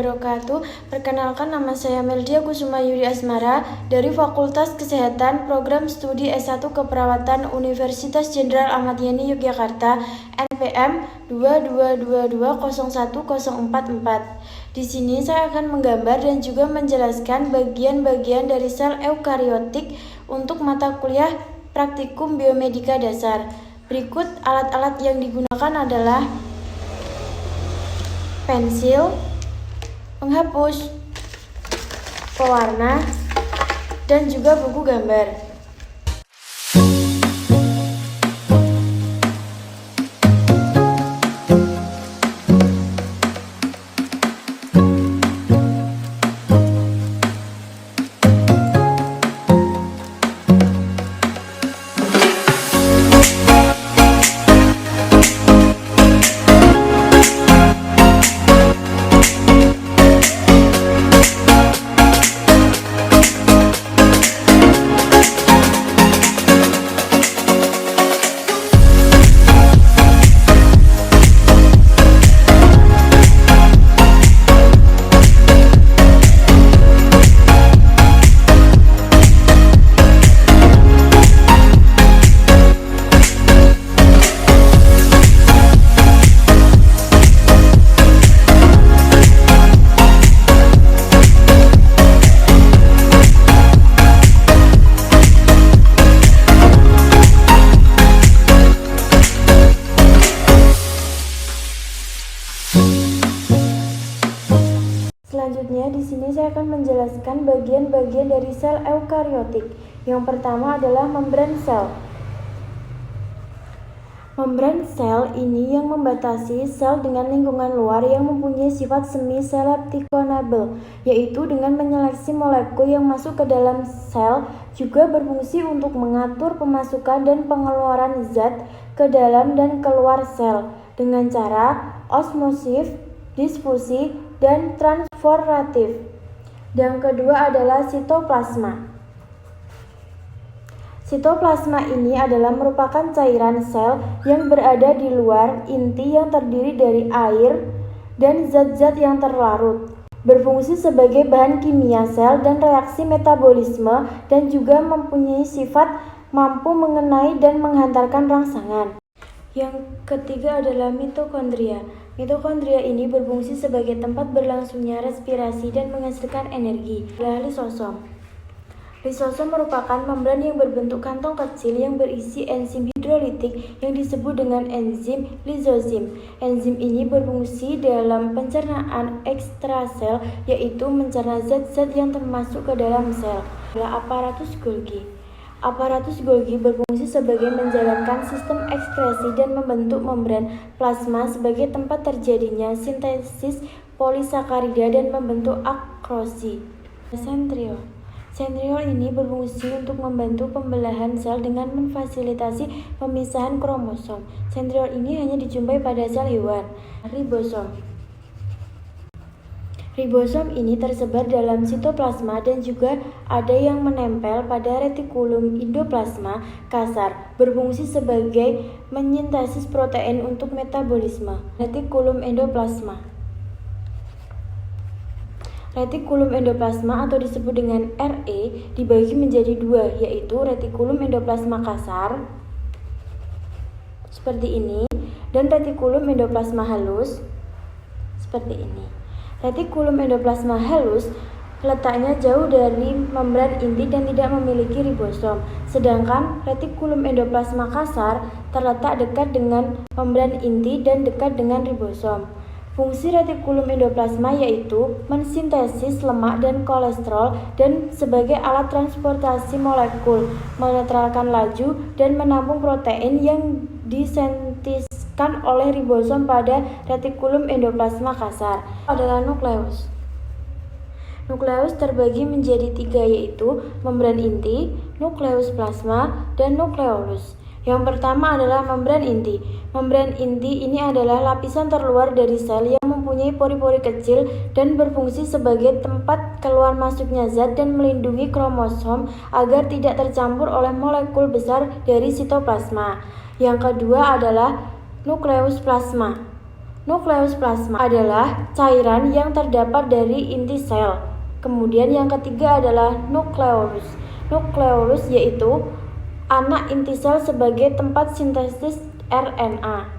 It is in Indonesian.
wabarakatuh. Perkenalkan, nama saya Meldia Kusuma Yudi Asmara dari Fakultas Kesehatan Program Studi S1 Keperawatan Universitas Jenderal Ahmad Yani Yogyakarta, NPM 222201044. Di sini saya akan menggambar dan juga menjelaskan bagian-bagian dari sel eukariotik untuk mata kuliah praktikum biomedika dasar. Berikut alat-alat yang digunakan adalah pensil, penghapus, pewarna, dan juga buku gambar. Selanjutnya, di sini saya akan menjelaskan bagian-bagian dari sel eukariotik. Yang pertama adalah membran sel. Membran sel ini yang membatasi sel dengan lingkungan luar yang mempunyai sifat semi-selektionable, yaitu dengan menyeleksi molekul yang masuk ke dalam sel, juga berfungsi untuk mengatur pemasukan dan pengeluaran zat ke dalam dan keluar sel dengan cara osmosis, difusi, dan transportatif. Yang kedua adalah sitoplasma. Sitoplasma ini adalah merupakan cairan sel yang berada di luar inti yang terdiri dari air dan zat-zat yang terlarut. Berfungsi sebagai bahan kimia sel dan reaksi metabolisme dan juga mempunyai sifat mampu mengenai dan menghantarkan rangsangan. Yang ketiga adalah mitokondria. Mitokondria ini berfungsi sebagai tempat berlangsungnya respirasi dan menghasilkan energi. Lisosom. Lisosom merupakan membran yang berbentuk kantong kecil yang berisi enzim hidrolitik yang disebut dengan enzim lisozim. Enzim ini berfungsi dalam pencernaan ekstrasel, yaitu mencerna zat-zat yang termasuk ke dalam sel. Aparatus Golgi. Aparatus Golgi berfungsi sebagai menjalankan sistem ekskresi dan membentuk membran plasma sebagai tempat terjadinya sintesis polisakarida dan membentuk akrosi. Sentriol. Sentriol ini berfungsi untuk membantu pembelahan sel dengan memfasilitasi pemisahan kromosom. Sentriol ini hanya dijumpai pada sel hewan. Ribosom. Ribosom ini tersebar dalam sitoplasma dan juga ada yang menempel pada retikulum endoplasma kasar, berfungsi sebagai menyintesis protein untuk metabolisme. Retikulum endoplasma. Retikulum endoplasma atau disebut dengan RE dibagi menjadi dua, yaitu retikulum endoplasma kasar seperti ini dan retikulum endoplasma halus seperti ini. Retikulum endoplasma halus letaknya jauh dari membran inti dan tidak memiliki ribosom, sedangkan retikulum endoplasma kasar terletak dekat dengan membran inti dan dekat dengan ribosom. Fungsi retikulum endoplasma yaitu mensintesis lemak dan kolesterol dan sebagai alat transportasi molekul, menetralkan laju dan menampung protein yang disintetiskan oleh ribosom pada retikulum endoplasma kasar. Adalah nukleus. Nukleus terbagi menjadi tiga, yaitu membran inti, nukleus plasma, dan nukleolus. Yang pertama adalah membran inti. Membran inti ini adalah lapisan terluar dari sel yang mempunyai pori-pori kecil dan berfungsi sebagai tempat keluar masuknya zat dan melindungi kromosom agar tidak tercampur oleh molekul besar dari sitoplasma. Yang kedua adalah nukleus plasma. Nukleus plasma adalah cairan yang terdapat dari inti sel. Kemudian yang ketiga adalah nukleolus. Nukleolus yaitu anak inti sel sebagai tempat sintesis RNA.